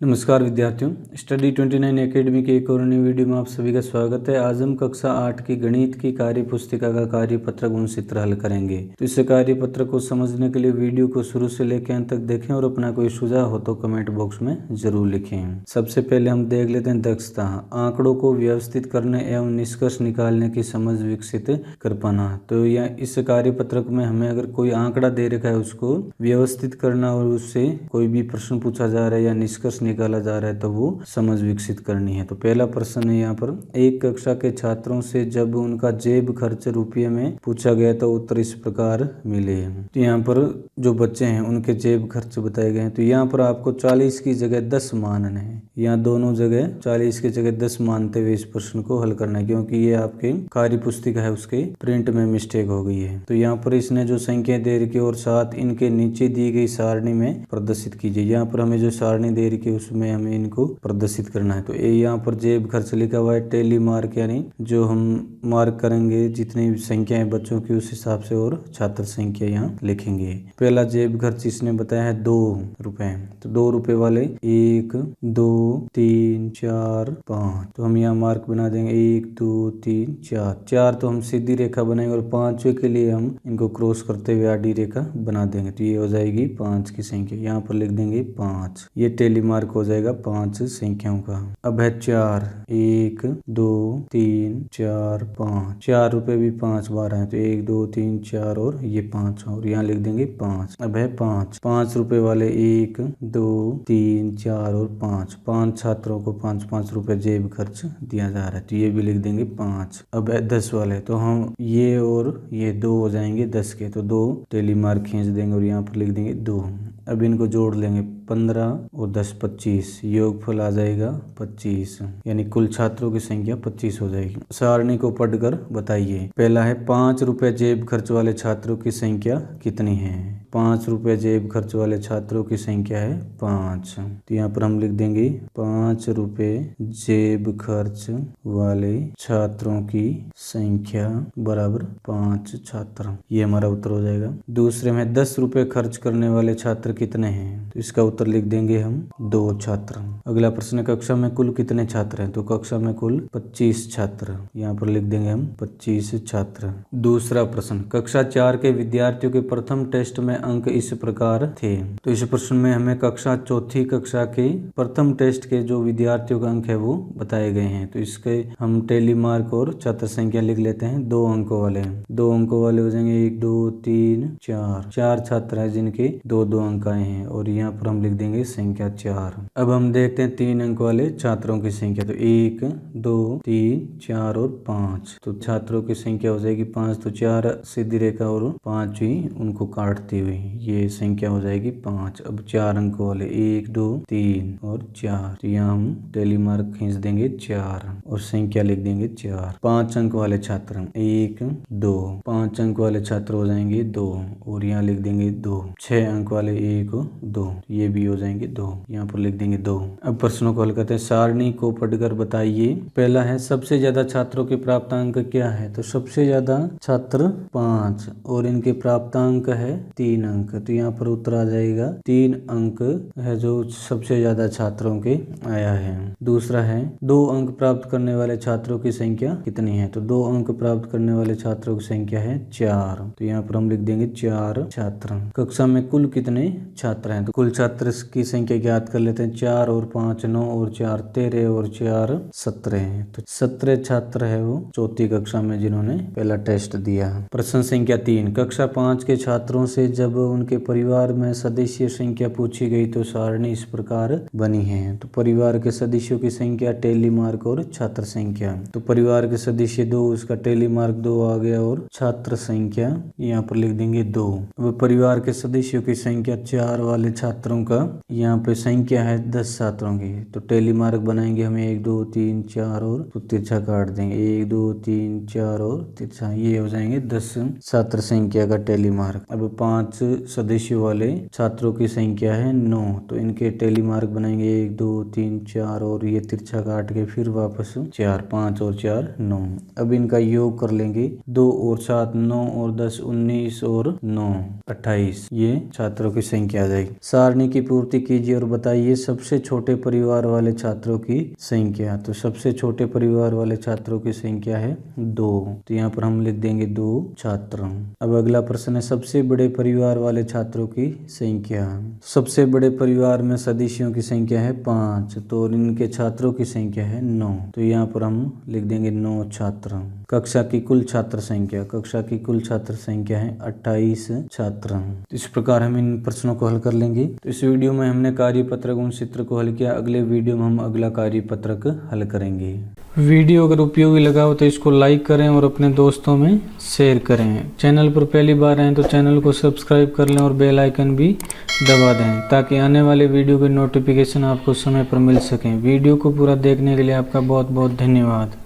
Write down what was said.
नमस्कार विद्यार्थियों, study 29 academy के एक और नई वीडियो में आप सभी का स्वागत है। आज हम कक्षा 8 की गणित की कार्य पुस्तिका का कार्यपत्र गुणसूत्र हल करेंगे। तो इस कार्यपत्र को समझने के लिए वीडियो को शुरू से लेकर अंत तक देखें और अपना कोई सुझाव हो तो कमेंट बॉक्स में जरूर लिखें। सबसे पहले हम देख लेते हैं दक्षता। आंकड़ों को व्यवस्थित करने एवं निष्कर्ष निकालने की समझ विकसित कर पाना। तो यह इस कार्यपत्र में हमें अगर कोई आंकड़ा दे रखा है उसको व्यवस्थित करना और उससे कोई भी प्रश्न पूछा जा रहा है या निष्कर्ष निकाला जा रहा है तो वो समझ विकसित करनी है। तो पहला प्रश्न है यहाँ पर, एक कक्षा के छात्रों से जब उनका जेब खर्च रुपये में पूछा गया तो उत्तर इस प्रकार मिले। तो यहाँ पर जो बच्चे हैं उनके जेब खर्च बताए गए हैं। तो यहाँ पर आपको 40 की जगह 10 मानने हैं। यहाँ दोनों जगह 40 की जगह 10 मानते हुए इस प्रश्न को हल करना है, क्योंकि ये आपके कार्य पुस्तिका है उसके प्रिंट में मिस्टेक हो गई है। तो यहाँ पर इसने जो संख्या दे रखी और साथ इनके नीचे दी गई सारणी में प्रदर्शित कीजिए। यहाँ पर हमें जो सारणी दे रखी उसमें हमें इनको प्रदर्शित करना है। तो ये यहाँ पर जेब खर्च लिखा हुआ है, टेली मार्क यानी जो हम मार्क करेंगे जितनी संख्याएं बच्चों की उस हिसाब से और छात्र संख्या यहाँ लिखेंगे। पहला जेब खर्च इसने बताया है 2 रुपए। तो 2 रुपए वाले 1 2 3 4 5, तो हम यहाँ मार्क बना देंगे 1 2 3 4। 4 तो हम सीधी रेखा बनाएंगे और 5वें के लिए हम इनको क्रॉस करते हुए आडी रेखा बना देंगे। तो ये हो जाएगी 5 की संख्या, यहाँ पर लिख देंगे 5। ये टेली मार्क हो जाएगा 5 संख्याओं का। अब है 4, 1 2 3 4 5। 4 रुपए भी 5 बार है, तो 1 2 3 4 और ये 5 और यहाँ लिख देंगे 5। अब है 5 रुपए वाले 1 2 3 4 और 5। 5 छात्रों को 5 रुपए जेब खर्च दिया जा रहा है, तो ये भी लिख देंगे 5। अब है 10 वाले, तो हम ये और ये 2 हो जाएंगे 10 के, तो 2 टेली मार्क खींच देंगे और यहाँ पर लिख देंगे 2। अब इनको जोड़ लेंगे 15 और 10 25, योगफल आ जाएगा 25, यानी कुल छात्रों की संख्या 25 हो जाएगी। सारणी को पढ़कर बताइए। पहला है 5 रुपए जेब खर्च वाले छात्रों की संख्या कितनी है। 5 रुपए जेब खर्च वाले छात्रों की संख्या है 5। तो यहाँ पर हम लिख देंगे 5 रुपए जेब खर्च वाले छात्रों की संख्या बराबर 5 छात्र। ये हमारा उत्तर हो जाएगा। दूसरे में 10 रुपए खर्च करने वाले छात्र कितने हैं। तो इसका उत्तर लिख देंगे हम 2 छात्र। अगला प्रश्न, कक्षा में कुल कितने छात्र हैं। तो कक्षा में कुल 25 छात्र, यहाँ पर लिख देंगे हम 25 छात्र। दूसरा प्रश्न, कक्षा 4 के विद्यार्थियों के प्रथम टेस्ट में अंक इस प्रकार थे। तो इस प्रश्न में हमें कक्षा चौथी कक्षा के प्रथम टेस्ट के जो विद्यार्थियों का अंक है वो बताए गए हैं। तो इसके हम टेली मार्क और छात्र संख्या लिख लेते हैं। 2 अंकों वाले 2 अंकों वाले हो जाएंगे 1 2 3 4। 4 छात्र हैं जिनके 2 अंक आए हैं और यहाँ पर हम लिख देंगे संख्या 4। अब हम देखते हैं 3 अंक वाले छात्रों की संख्या। तो 1 2 3 4 और 5, तो छात्रों की संख्या हो जाएगी 5। तो 4 सीधी रेखा और 5 ही उनको काटती हुई ये संख्या हो जाएगी 5। अब 4 अंकों वाले 1 2 3 और 4, तो यहाँ हम टेली मार्क खींच देंगे 4 और संख्या लिख देंगे 4। 5 अंक वाले छात्र 1 2, 5 अंक वाले छात्र हो जाएंगे 2 और यहाँ लिख देंगे 2। 6 अंक वाले 1 2, ये भी हो जाएंगे 2, यहाँ पर लिख देंगे 2। अब प्रश्नों को हल करते हैं। सारणी को पढ़कर बताइए। पहला है सबसे ज्यादा छात्रों के प्राप्तांक क्या है। तो सबसे ज्यादा छात्र 5 और इनके प्राप्तांक है 3 अंक, तो यहाँ पर उत्तर आ जाएगा 3 अंक है जो सबसे ज्यादा छात्रों के आया है। दूसरा है 2 अंक प्राप्त करने वाले छात्रों की संख्या कितनी है। तो 2 अंक प्राप्त करने वाले छात्रों की संख्या है 4, तो यहाँ पर हम लिख देंगे 4 छात्र। कक्षा में कुल कितने छात्र हैं। तो कुल छात्र की संख्या ज्ञात कर लेते हैं। 4 और 5 9 और 4 13 और 4 17 हैं। तो 17 छात्र है वो चौथी कक्षा में जिन्होंने पहला टेस्ट दिया। प्रश्न संख्या 3, कक्षा 5 के छात्रों से जब उनके परिवार में सदस्य संख्या पूछी गई तो सारणी इस प्रकार बनी है। तो परिवार के सदस्यों की संख्या टेली मार्क और छात्र संख्या। तो परिवार के सदस्य 2, उसका टेली मार्क 2 आ गया और छात्र संख्या यहाँ पर लिख देंगे 2। अब परिवार के सदस्यों की संख्या 4 वाले छात्रों का यहाँ पे संख्या है 10 छात्रों की, तो टेली मार्क बनाएंगे हमें 1 2 3 4 और तो तिरछा काट देंगे 1 2 3 4 और तिरछा, ये हो जाएंगे 10 छात्र संख्या का टेली मार्क। अब 5 सदस्यों वाले छात्रों की संख्या है 9। तो इनके टेली मार्क बनाएंगे 1 2 3 4 और ये तिरछा काट के फिर वापस 4, 5 और 4 9। अब इनका योग कर लेंगे 2 और 7 9 और 10 19 और 9 28। ये छात्रों की संख्या आ जाएगी। सारणी की पूर्ति कीजिए और बताइए सबसे छोटे परिवार वाले छात्रों की संख्या। तो सबसे छोटे परिवार वाले छात्रों की संख्या है 2। तो यहाँ पर हम लिख देंगे 2 छात्र। अब अगला प्रश्न है सबसे बड़े परिवार वाले छात्रों की संख्या। सबसे बड़े परिवार में सदस्यों की संख्या है 5। तो इनके छात्रों की संख्या है 9। तो यहाँ पर हम लिख देंगे 9 छात्र। कक्षा की कुल छात्र संख्या। कक्षा की कुल छात्र संख्या है 28 छात्र। तो इस प्रकार हम इन प्रश्नों को हल कर लेंगे। तो इस वीडियो में हमने कार्यपत्रक उन चित्र को हल किया। अगले वीडियो में हम अगला कार्यपत्रक हल करेंगे। वीडियो अगर उपयोगी लगा हो तो इसको लाइक करें और अपने दोस्तों में शेयर करें। चैनल पर पहली बार आए तो चैनल को सब्सक्राइब कर लें और बेल आइकन भी दबा दें ताकि आने वाले वीडियो की नोटिफिकेशन आपको समय पर मिल सकें। वीडियो को पूरा देखने के लिए आपका बहुत बहुत धन्यवाद।